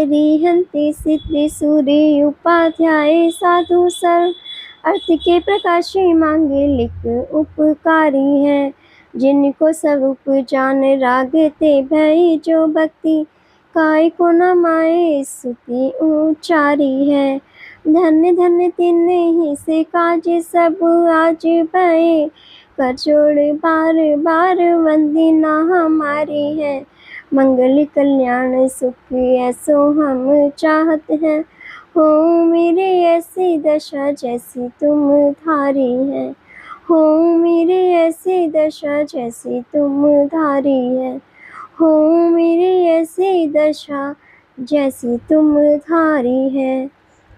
अरिहंते सिद्धेश्वरी उपाध्याय साधु sir अर्थ के प्रकाशी मांगलिक उपकारी है। जिनको स्वरूप जान रागते भय जो भक्ति काय को न माए स्तुति उचारी है। धन्य धन्य तिन्ने ही से काज सब आज भय कर जोड़ बार बार वंदना हमारी है। मंगल कल्याण सुख ऐसो हम चाहत हैं। हो मेरे ऐसी दशा जैसी तुम धारी है। हो मेरे ऐसी दशा जैसी तुम धारी है। हो मेरी ऐसी दशा जैसी तुम धारी है।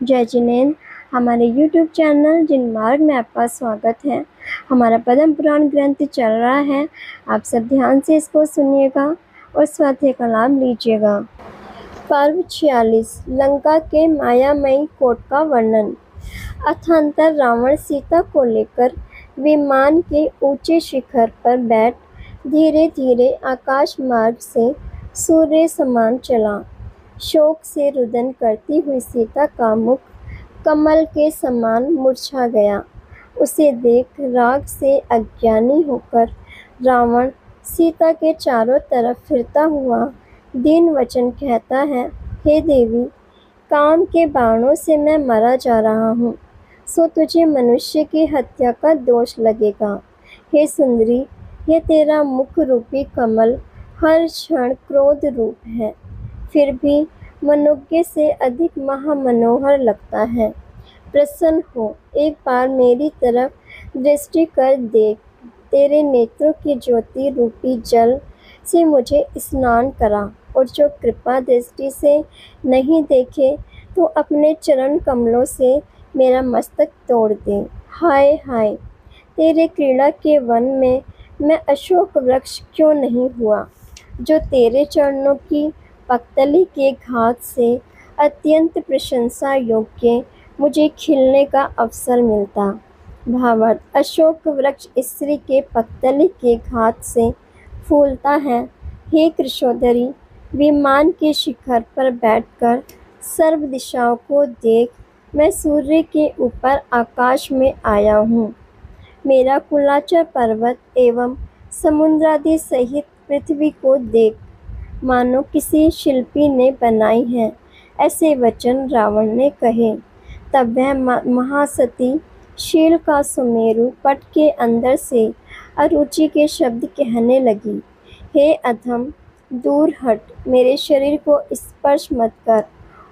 जय जिनेन्द्र। हमारे YouTube चैनल जिनमार्ग में आपका स्वागत है। हमारा पद्म पुराण ग्रंथ चल रहा है। आप सब ध्यान से इसको सुनिएगा और स्वाध्याय का लाभ लीजिएगा। पर्व 46 लंका के मायामयी कोट का वर्णन। अथांतर रावण सीता को लेकर विमान के ऊंचे शिखर पर बैठ धीरे धीरे आकाश मार्ग से सूर्य समान चला। शोक से रुदन करती हुई सीता का मुख कमल के समान मुरझा गया। उसे देख राग से अज्ञानी होकर रावण सीता के चारों तरफ फिरता हुआ दीन वचन कहता है, हे देवी, काम के बाणों से मैं मरा जा रहा हूँ, सो तुझे मनुष्य की हत्या का दोष लगेगा। हे सुंदरी, यह तेरा मुख रूपी कमल हर क्षण क्रोध रूप है, फिर भी मनुष्य से अधिक महामनोहर लगता है। प्रसन्न हो, एक बार मेरी तरफ दृष्टि कर देख। तेरे नेत्रों की ज्योति रूपी जल से मुझे स्नान करा, और जो कृपा दृष्टि से नहीं देखे तो अपने चरण कमलों से मेरा मस्तक तोड़ दे। हाय हाय, तेरे क्रीड़ा के वन में मैं अशोक वृक्ष क्यों नहीं हुआ, जो तेरे चरणों की पक्तली के घात से अत्यंत प्रशंसा योग्य मुझे खिलने का अवसर मिलता। भावार्थ, अशोक वृक्ष स्त्री के पक्तली के घात से फूलता है। हे कृशोदरी, विमान के शिखर पर बैठकर सर्व दिशाओं को देख। मैं सूर्य के ऊपर आकाश में आया हूँ। मेरा कुलाचा पर्वत एवं समुद्रादि सहित पृथ्वी को देख, मानो किसी शिल्पी ने बनाई है। ऐसे वचन रावण ने कहे। तब वह महासती शील का सुमेरु पट के अंदर से अरुचि के शब्द कहने लगी, हे अधम, दूर हट, मेरे शरीर को स्पर्श मत कर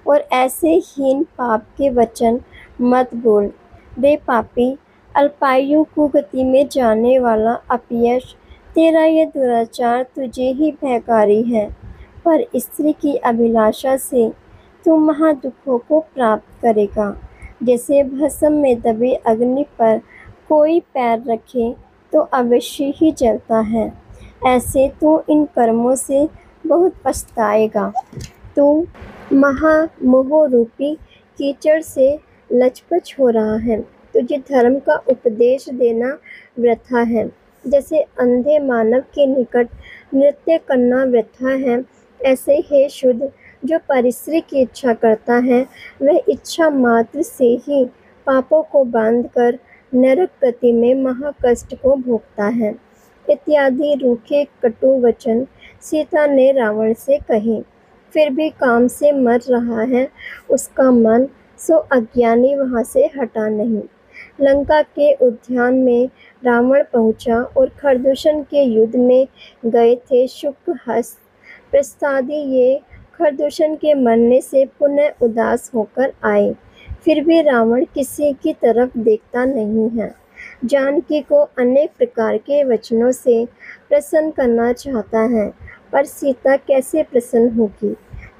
और ऐसे हीन पाप के वचन मत बोल। रे पापी, अल्पायु कुगति में जाने वाला अपयश, तेरा यह दुराचार तुझे ही भयकारी है। पर स्त्री की अभिलाषा से तू महादुखों को प्राप्त करेगा। जैसे भस्म में दबे अग्नि पर कोई पैर रखे तो अवश्य ही जलता है, ऐसे तू इन कर्मों से बहुत पछताएगा। तू महामोह रूपी कीचड़ से लचपच हो रहा है। तुझे धर्म का उपदेश देना वृथा है। जैसे अंधे मानव के निकट नृत्य करना वृथा है, ऐसे हे शुद्ध, जो परिश्री की इच्छा करता है, वह इच्छा मात्र से ही पापों को बांधकर नरक गति में महाकष्ट को भोगता है। इत्यादि रूखे कटु वचन सीता ने रावण से कहे। फिर भी काम से मर रहा है उसका मन, सो अज्ञानी वहाँ से हटा नहीं। लंका के उद्यान में रावण पहुँचा और खरदूषण के युद्ध में गए थे शुकहस्त प्रसादी ये खरदूषण के मरने से पुनः उदास होकर आए। फिर भी रावण किसी की तरफ देखता नहीं है। जानकी को अनेक प्रकार के वचनों से प्रसन्न करना चाहता है, पर सीता कैसे प्रसन्न होगी।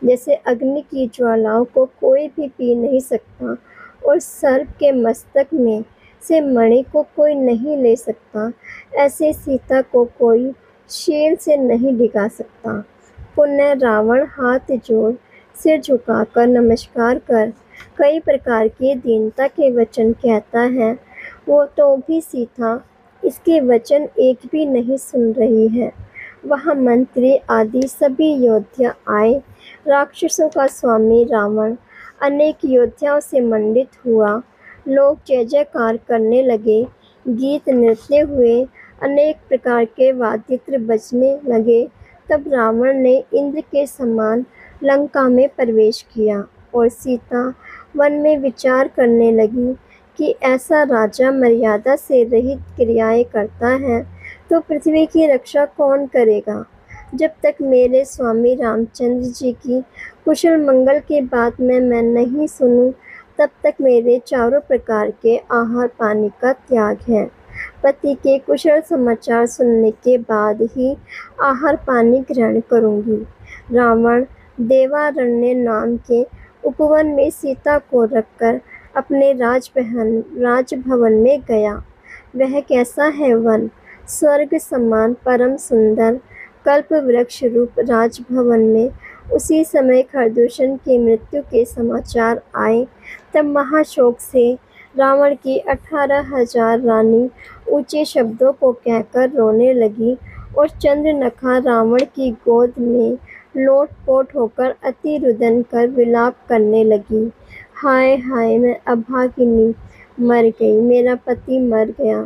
जैसे अग्नि की ज्वालाओं को कोई भी पी नहीं सकता और सर्प के मस्तक में से मणि को कोई नहीं ले सकता, ऐसे सीता को कोई शील से नहीं डिगा सकता। पुनः रावण हाथ जोड़ सिर झुकाकर नमस्कार कर कई प्रकार की दीनता के वचन कहता है। वो तो भी सीता इसके वचन एक भी नहीं सुन रही है। वहाँ मंत्री आदि सभी योद्धा आए राक्षसों का स्वामी रावण अनेक योद्धाओं से मंडित हुआ। लोग जय जयकार करने लगे, गीत नृत्य हुए, अनेक प्रकार के वाद्ययंत्र बजने लगे। तब रावण ने इंद्र के समान लंका में प्रवेश किया और सीता मन में विचार करने लगी कि ऐसा राजा मर्यादा से रहित क्रियाएं करता है तो पृथ्वी की रक्षा कौन करेगा। जब तक मेरे स्वामी रामचंद्र जी की कुशल मंगल की बात मैं नहीं सुनूं, तब तक मेरे चारों प्रकार के आहार पानी का त्याग है। पति के कुशल समाचार सुनने के बाद ही आहार पानी ग्रहण करूंगी। रावण देवारण्य नाम के उपवन में सीता को रखकर अपने राजभवन में गया। वह कैसा है वन? स्वर्ग समान परम सुंदर कल्प वृक्ष रूप राजभवन में उसी समय खरदूषण की मृत्यु के समाचार आए। तब महाशोक से रावण की 18,000 रानी ऊंचे शब्दों को कहकर रोने लगी और चंद्रनखा रावण की गोद में लोटपोट होकर अति रुदन कर विलाप करने लगी। हाय हाय, मैं अभागिनी मर गई, मेरा पति मर गया,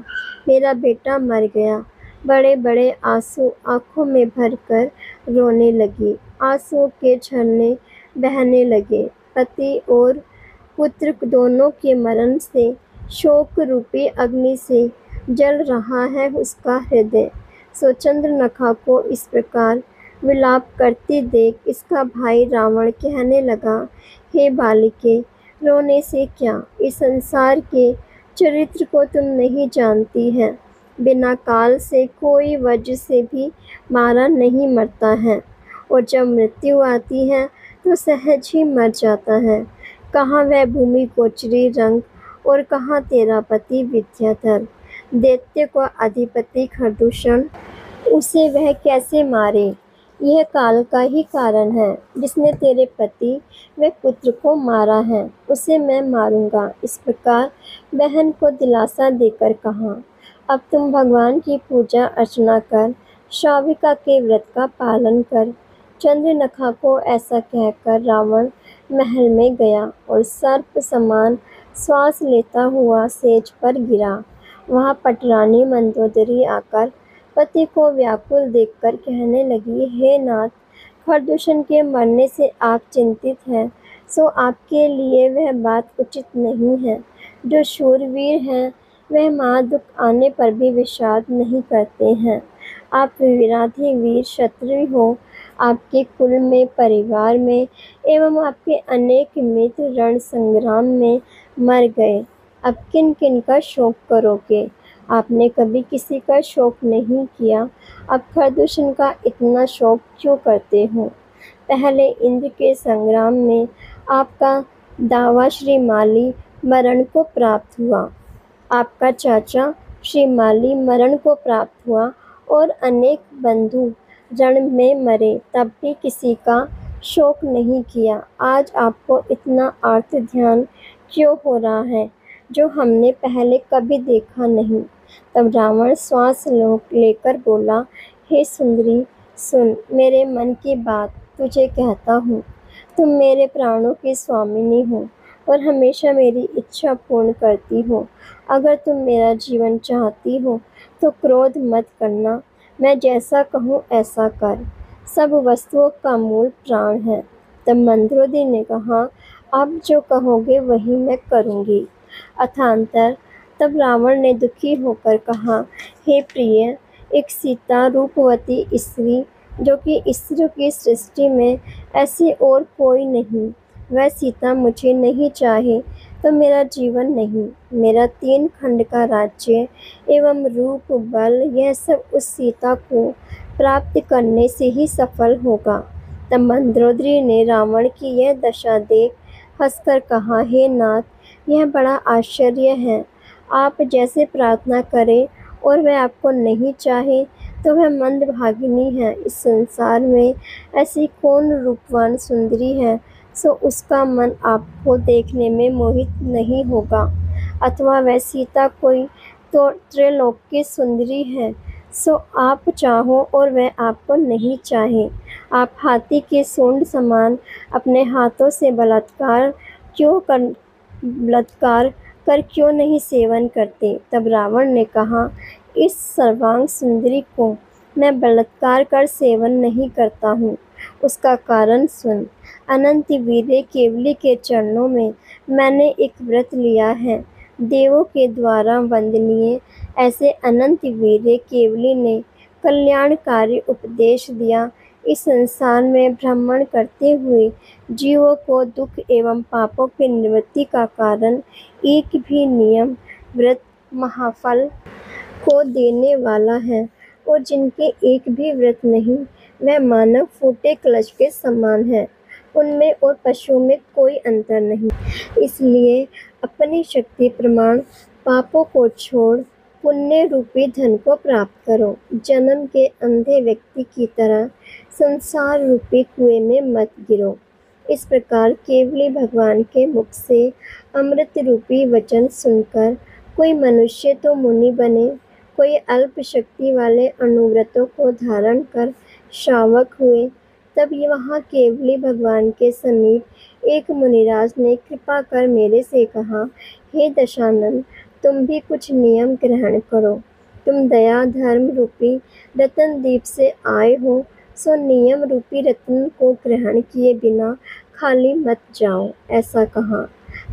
मेरा बेटा मर गया। बड़े बड़े आंसू आंखों में भरकर रोने लगी। आंसुओं के झरने बहने लगे। पति और पुत्र दोनों के मरण से शोक रूपी अग्नि से जल रहा है उसका हृदय। सो चंद्रनखा को इस प्रकार विलाप करती देख इसका भाई रावण कहने लगा, हे बालिके, रोने से क्या? इस संसार के चरित्र को तुम नहीं जानती है। बिना काल से कोई वज्र से भी मारा नहीं मरता है, और जब मृत्यु आती है तो सहज ही मर जाता है। कहाँ वह भूमि गोचरी रंग और कहाँ तेरा पति विद्याधर। दैत्य को अधिपति खरदूषण, उसे वह कैसे मारे? यह काल का ही कारण है। जिसने तेरे पति व पुत्र को मारा है उसे मैं मारूंगा। इस प्रकार बहन को दिलासा देकर कहा, अब तुम भगवान की पूजा अर्चना कर शाविका के व्रत का पालन कर। चंद्रनखा को ऐसा कहकर रावण महल में गया और सर्प समान श्वास लेता हुआ सेज पर गिरा। वहाँ पटरानी मंदोदरी आकर पति को व्याकुल देखकर कहने लगी, हे नाथ, खरदूषण के मरने से आप चिंतित हैं, सो आपके लिए वह बात उचित नहीं है। जो शूरवीर हैं वह महादुख आने पर भी विषाद नहीं करते हैं। आप वीराधिवीर क्षत्रिय हो। आपके कुल में, परिवार में एवं आपके अनेक मित्र रण संग्राम में मर गए। अब किन किन का शोक करोगे? आपने कभी किसी का शोक नहीं किया, अब खरदूषण का इतना शोक क्यों करते हो? पहले इंद्र के संग्राम में आपका दावा श्री माली मरण को प्राप्त हुआ, आपका चाचा श्री माली मरण को प्राप्त हुआ और अनेक बंधु रण में मरे, तब भी किसी का शोक नहीं किया। आज आपको इतना आर्त ध्यान क्यों हो रहा है, जो हमने पहले कभी देखा नहीं। तब रावण श्वास लेकर बोला, हे सुंदरी, सुन मेरे मन की बात तुझे कहता हूँ। तुम मेरे प्राणों की स्वामिनी हो और हमेशा मेरी इच्छा पूर्ण करती हो। अगर तुम मेरा जीवन चाहती हो तो क्रोध मत करना, मैं जैसा कहूँ ऐसा कर। सब वस्तुओं का मूल प्राण है। तब मंदोदरी ने कहा, आप जो कहोगे वही मैं करूँगी। अथांतर तब रावण ने दुखी होकर कहा, हे प्रिय, एक सीता रूपवती स्त्री, जो कि स्त्रियों की सृष्टि में ऐसी और कोई नहीं, वह सीता मुझे नहीं चाहे तो मेरा जीवन नहीं। मेरा 3 खंड का राज्य एवं रूप बल, यह सब उस सीता को प्राप्त करने से ही सफल होगा। तब मंदोदरी ने रावण की यह दशा देख हंसकर कहा, हे नाथ, यह बड़ा आश्चर्य है। आप जैसे प्रार्थना करें और वह आपको नहीं चाहे तो वह मंदभागिनी है। इस संसार में ऐसी कौन रूपवान सुंदरी है, सो उसका मन आपको देखने में मोहित नहीं होगा। अथवा वह सीता कोई तो त्रैलोक्य सुंदरी है, सो आप चाहो और वह आपको नहीं चाहे। आप हाथी के सूंड समान अपने हाथों से बलात्कार कर क्यों नहीं सेवन करते? तब रावण ने कहा, इस सर्वांग सुंदरी को मैं बलात्कार कर सेवन नहीं करता हूँ। उसका कारण सुन। अनंत वीर्य केवली के चरणों में मैंने एक व्रत लिया है। देवों के द्वारा वंदनीय ऐसे अनंत वीर्य केवली ने कल्याणकारी उपदेश दिया। इस संसार में भ्रमण करते हुए जीवों को दुख एवं पापों की निवृत्ति का कारण एक भी नियम व्रत महाफल को देने वाला है, और जिनके एक भी व्रत नहीं, वह मानव फूटे कलश के समान है। उनमें और पशुओं में कोई अंतर नहीं। इसलिए अपनी शक्ति प्रमाण पापों को छोड़ पुण्य रूपी धन को प्राप्त करो। जन्म के अंधे व्यक्ति की तरह संसार रूपी कुएं में मत गिरो। इस प्रकार केवली भगवान के मुख से अमृत रूपी वचन सुनकर कोई मनुष्य तो मुनि बने, कोई अल्प शक्ति वाले अनुव्रतों को धारण कर श्रावक हुए। तब वहाँ केवली भगवान के समीप एक मुनिराज ने कृपा कर मेरे से कहा, हे दशानन, तुम भी कुछ नियम ग्रहण करो। तुम दया धर्म रूपी रतन दीप से आए हो, सो नियम रूपी रत्न को ग्रहण किए बिना खाली मत जाओ। ऐसा कहा।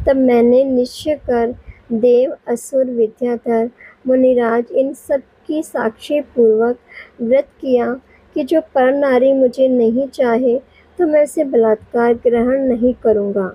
तब मैंने निश्चय कर देव असुर विद्याधर मुनिराज इन सब की साक्षी पूर्वक व्रत किया कि जो पर नारी मुझे नहीं चाहे तो मैं उसे बलात्कार ग्रहण नहीं करूँगा।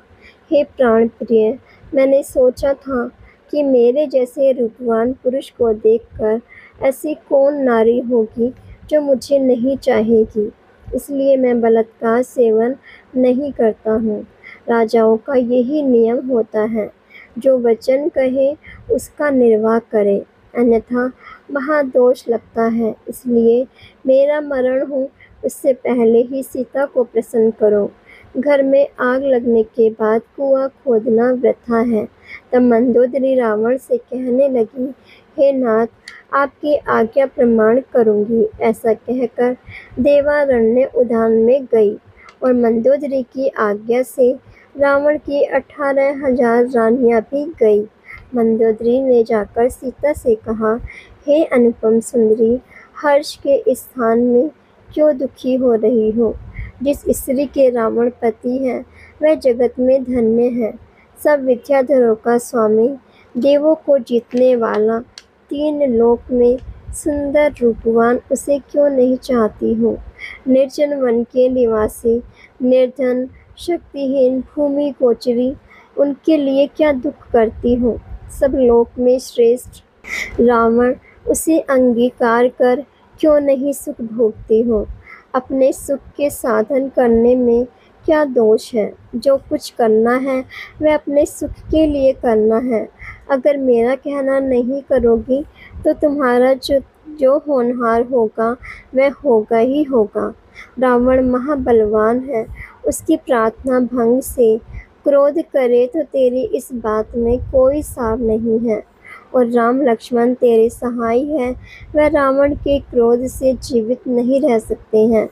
हे प्राण प्रिय, मैंने सोचा था कि मेरे जैसे रूपवान पुरुष को देखकर ऐसी कौन नारी होगी जो मुझे नहीं चाहेगी, इसलिए मैं बलात्कार सेवन नहीं करता हूँ। राजाओं का यही नियम होता है, जो वचन कहे उसका निर्वाह करे, अन्यथा महादोष लगता है। इसलिए मेरा मरण हो उससे पहले ही सीता को प्रसन्न करो। घर में आग लगने के बाद कुआं खोदना वृथा है। तब मंदोदरी रावण से कहने लगी, हे नाथ, आपकी आज्ञा प्रमाण करूंगी। ऐसा कहकर देवारण्य उद्यान में गई और मंदोदरी की आज्ञा से रावण की 18,000 रानियां भी गई। मंदोदरी ने जाकर सीता से कहा, हे अनुपम सुंदरी, हर्ष के इस स्थान में क्यों दुखी हो रही हो? जिस स्त्री के रावण पति है वह जगत में धन्य है। सब विद्याधरों का स्वामी, देवों को जीतने वाला, 3 लोक में सुंदर रूपवान, उसे क्यों नहीं चाहती हो? निर्जन वन के निवासी, निर्धन, शक्तिहीन, भूमि गोचरी, उनके लिए क्या दुख करती हो? सब लोक में श्रेष्ठ रावण, उसे अंगीकार कर क्यों नहीं सुख भोगती हो? अपने सुख के साधन करने में क्या दोष है? जो कुछ करना है वह अपने सुख के लिए करना है। अगर मेरा कहना नहीं करोगी तो तुम्हारा जो होनहार होगा वह होगा ही होगा। रावण महाबलवान है, उसकी प्रार्थना भंग से क्रोध करे तो तेरी इस बात में कोई सार नहीं है। और राम लक्ष्मण तेरे सहाय हैं, वह रावण के क्रोध से जीवित नहीं रह सकते हैं।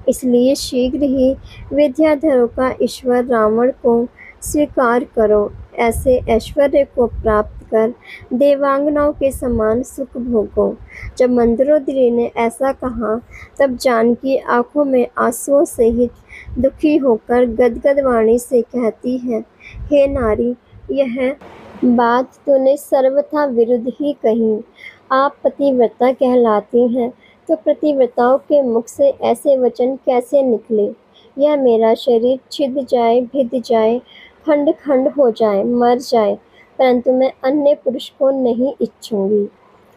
इसलिए शीघ्र ही विद्याधरों का ईश्वर रावण को स्वीकार करो। ऐसे ऐश्वर्य को प्राप्त कर देवांगनाओं के समान सुख भोगो। जब मंदोदरी ने ऐसा कहा तब जानकी आंखों में आंसुओं सहित दुखी होकर गदगद वाणी से कहती है, हे नारी, यह बात तूने सर्वथा विरुद्ध ही कही। आप पतिव्रता कहलाती हैं, तो पतिव्रताओं के मुख से ऐसे वचन कैसे निकले? यह मेरा शरीर छिद जाए, भिद जाए, खंड खंड हो जाए, मर जाए, परंतु मैं अन्य पुरुष को नहीं इच्छूंगी।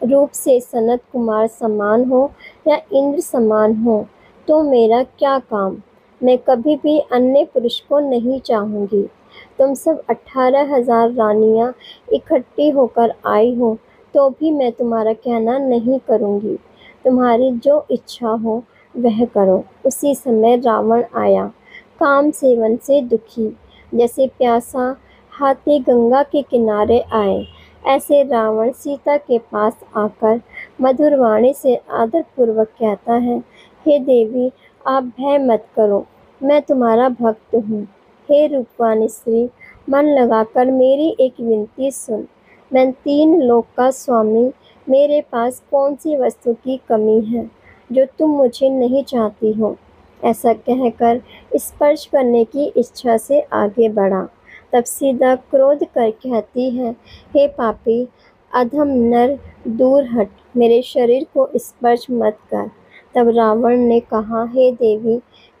रूप से सनत कुमार समान हो या इंद्र समान हो तो मेरा क्या काम? मैं कभी भी अन्य पुरुष को नहीं चाहूँगी। तुम सब 18,000 रानियां इकट्ठी होकर आई हो तो भी मैं तुम्हारा कहना नहीं करूँगी। तुम्हारी जो इच्छा हो वह करो। उसी समय रावण आया, काम सेवन से दुखी, जैसे प्यासा हाथी गंगा के किनारे आए, ऐसे रावण सीता के पास आकर मधुर वाणी से आदरपूर्वक कहता है, हे देवी, आप भय मत करो, मैं तुम्हारा भक्त हूँ। हे रूपवान स्त्री, मन लगाकर मेरी एक विनती सुन। मैं 3 लोक का स्वामी, मेरे पास कौन सी वस्तु की कमी है जो तुम मुझे नहीं चाहती हो। ऐसा कहकर स्पर्श करने की इच्छा से आगे बढ़ा। तब सीता क्रोध कर कहती है, हे पापी अधम नर, दूर हट, मेरे शरीर को स्पर्श मत कर। तब रावण ने कहा, हे देवी,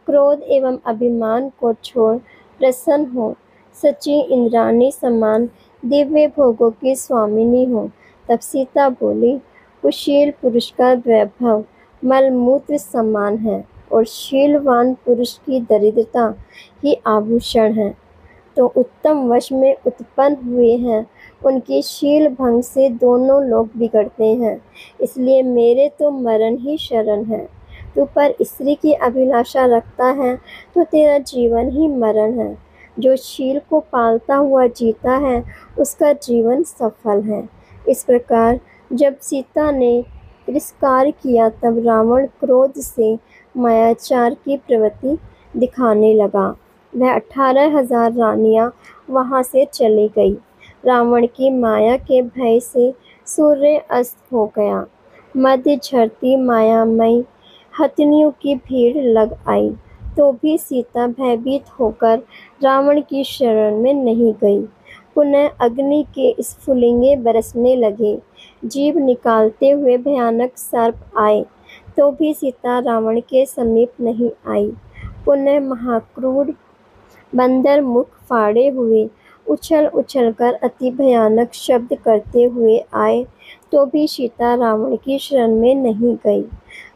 क्रोध एवं अभिमान को छोड़ प्रसन्न हो, सच्ची इंद्राणी समान दिव्य भोगों की स्वामिनी हो। तब सीता बोली, कुशील पुरुष का वैभव मलमूत्र समान है और शीलवान पुरुष की दरिद्रता ही आभूषण है। तो उत्तम वश में उत्पन्न हुए हैं, उनकी शील भंग से दोनों लोग बिगड़ते हैं। इसलिए मेरे तो मरण ही शरण है। तू पर स्त्री की अभिलाषा रखता है तो तेरा जीवन ही मरण है। जो शील को पालता हुआ जीता है उसका जीवन सफल है। इस प्रकार जब सीता ने तिरस्कार किया तब रावण क्रोध से मायाचार की प्रवृत्ति दिखाने लगा। वह 18,000 रानियां वहां से चली गई। रावण की माया के भय से सूर्य अस्त हो गया। मध्य झरती मायामयी हथनियों की भीड़ लग आई, तो भी सीता भयभीत होकर रावण की शरण में नहीं गई। पुनः अग्नि के स्फुलिंगे बरसने लगे, जीभ निकालते हुए भयानक सर्प आए, तो भी सीता रावण के समीप नहीं आई। पुनः महाक्रूर बंदर मुख फाड़े हुए उछल उछलकर अति भयानक शब्द करते हुए आए, तो भी सीता रावण की शरण में नहीं गई।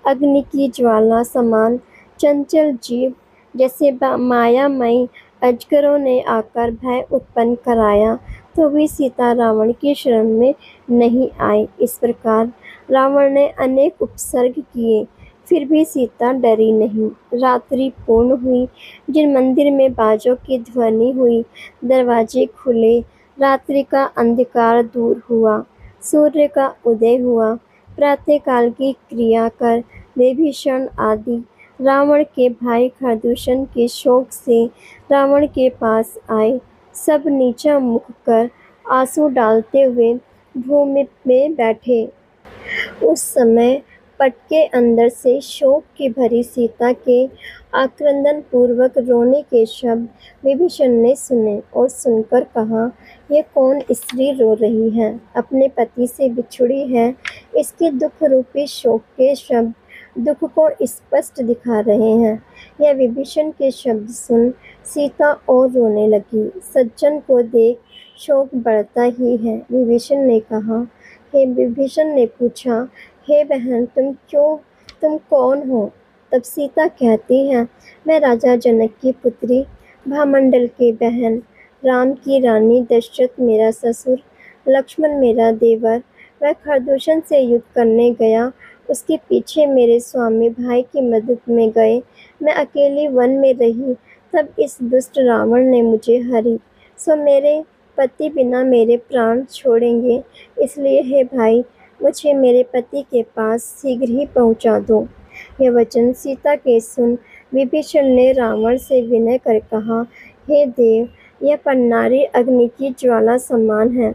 अग्नि की ज्वाला समान चंचल जीव जैसे मायामयी अजगरों ने आकर भय उत्पन्न कराया, तो भी सीता रावण की शरण में नहीं आई। इस प्रकार रावण ने अनेक उपसर्ग किए, फिर भी सीता डरी नहीं। रात्रि पूर्ण हुई, जिन मंदिर में बाजों की ध्वनि हुई, दरवाजे खुले, रात्रि का अंधकार दूर हुआ, सूर्य का उदय हुआ। प्रातःकाल की क्रिया कर विभीषण आदि रावण के भाई खरदूषण के शोक से रावण के पास आए। सब नीचा मुख कर आंसू डालते हुए भूमि में बैठे। उस समय पट के अंदर से शोक की भरी सीता के आक्रंदन पूर्वक रोने के शब्द विभीषण ने सुने और सुनकर कहा, ये कौन स्त्री रो रही है, अपने पति से बिछुड़ी है। इसके दुख रूपी शोक के शब्द दुख को स्पष्ट दिखा रहे हैं। यह विभीषण के शब्द सुन सीता और रोने लगी। सज्जन को देख शोक बढ़ता ही है। विभीषण ने पूछा, हे बहन, तुम कौन हो? तब सीता कहती है, मैं राजा जनक की पुत्री, भामंडल की बहन, राम की रानी, दशरथ मेरा ससुर, लक्ष्मण मेरा देवर। वह खरदूषण से युद्ध करने गया, उसके पीछे मेरे स्वामी भाई की मदद में गए। मैं अकेली वन में रही, तब इस दुष्ट रावण ने मुझे हरी। सो मेरे पति बिना मेरे प्राण छोड़ेंगे, इसलिए हे भाई, मुझे मेरे पति के पास शीघ्र ही पहुंचा दो। यह वचन सीता के सुन विभीषण ने रावण से विनय कर कहा, हे देव, यह पन्नारी अग्नि की ज्वाला समान है,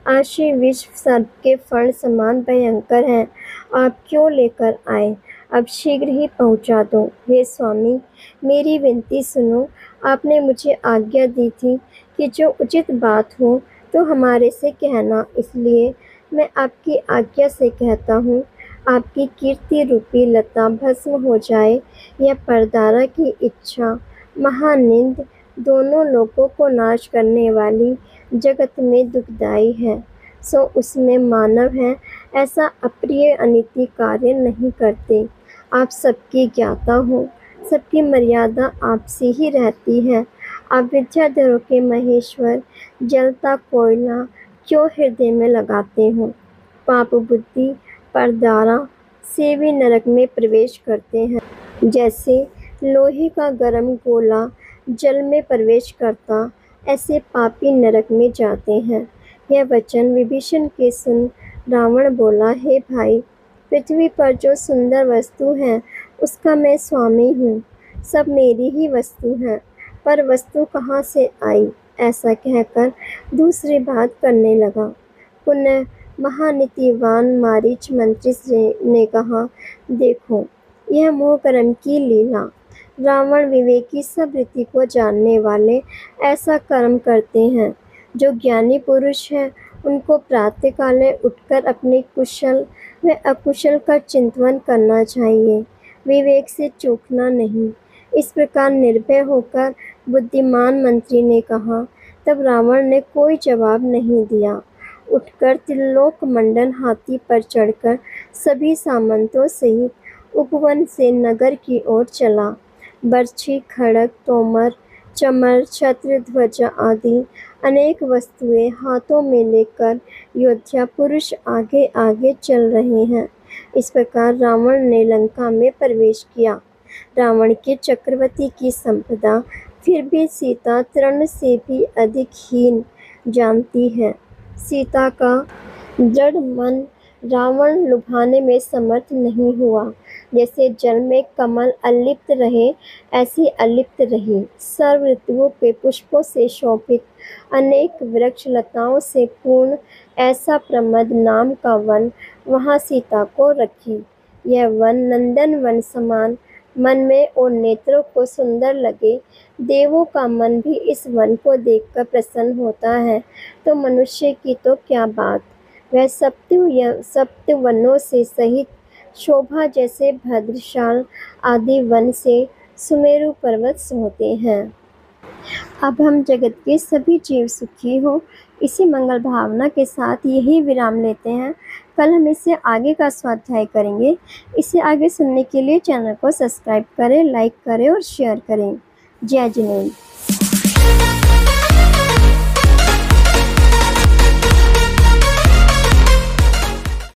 आशी विष सर्प के फण समान भयंकर है। आप क्यों लेकर आए? अब शीघ्र ही पहुंचा दो। हे स्वामी, मेरी विनती सुनो। आपने मुझे आज्ञा दी थी कि जो उचित बात हो तो हमारे से कहना, इसलिए मैं आपकी आज्ञा से कहता हूँ। आपकी कीर्ति रूपी लता भस्म हो जाए, यह परदारा की इच्छा महानिंद, दोनों लोगों को नाश करने वाली, जगत में दुखदाई है। सो उसमें मानव है, ऐसा अप्रिय अनिति कार्य नहीं करते। आप सबकी ज्ञाता हो, सबकी मर्यादा आपसे ही रहती है। आप विद्याधरों के महेश्वर, जलता कोयला क्यों हृदय में लगाते हो? पाप बुद्धि परदारा से भी नरक में प्रवेश करते हैं, जैसे लोहे का गर्म गोला जल में प्रवेश करता, ऐसे पापी नरक में जाते हैं। यह वचन विभीषण के सुन रावण बोला, हे भाई, पृथ्वी पर जो सुंदर वस्तु है उसका मैं स्वामी हूँ, सब मेरी ही वस्तु है, पर वस्तु कहाँ से आई, ऐसा कहकर दूसरी बात करने लगा। पुनः महानीतिवान मारीच मंत्री ने कहा, देखो यह मोहकर्म की लीला। रावण विवेकी सब रीति को जानने वाले ऐसा कर्म करते हैं। जो ज्ञानी पुरुष है उनको प्रातःकाले उठकर अपने कुशल व अकुशल का चिंतन करना चाहिए, विवेक से चूकना नहीं। इस प्रकार निर्भय होकर बुद्धिमान मंत्री ने कहा। तब रावण ने कोई जवाब नहीं दिया। उठकर त्रिलोक मंडन हाथी पर चढ़कर सभी सामंतों सहित उपवन से नगर की ओर चला। बर्छी, खड़ग, तोमर, चमर, छत्र, ध्वजा आदि अनेक वस्तुएं हाथों में लेकर योद्धा पुरुष आगे आगे चल रहे हैं। इस प्रकार रावण ने लंका में प्रवेश किया। रावण के चक्रवर्ती की संपदा फिर भी सीता तृण से भी अधिक हीन जानती है। सीता का दृढ़ मन रावण लुभाने में समर्थ नहीं हुआ। जैसे जल में कमल अलिप्त रहे, ऐसी अलिप्त रही। सर्व ऋतुओं के पुष्पों से शोभित, अनेक वृक्ष लताओं से पूर्ण ऐसा प्रमद नाम का वन वहाँ सीता को रखी। यह वन नंदन वन समान मन में और नेत्रों को सुंदर लगे। देवों का मन भी इस वन को देखकर प्रसन्न होता है, तो मनुष्य की तो क्या बात। वह सप्त वनों से सहित शोभा जैसे भद्रशाल आदि वन से सुमेरु पर्वत सोते हैं। अब हम जगत के सभी जीव सुखी हो, इसी मंगल भावना के साथ यही विराम लेते हैं। कल हम इससे आगे का स्वाध्याय करेंगे। इसे आगे सुनने के लिए चैनल को सब्सक्राइब करें, लाइक करें और शेयर करें। जय जिनेंद्र।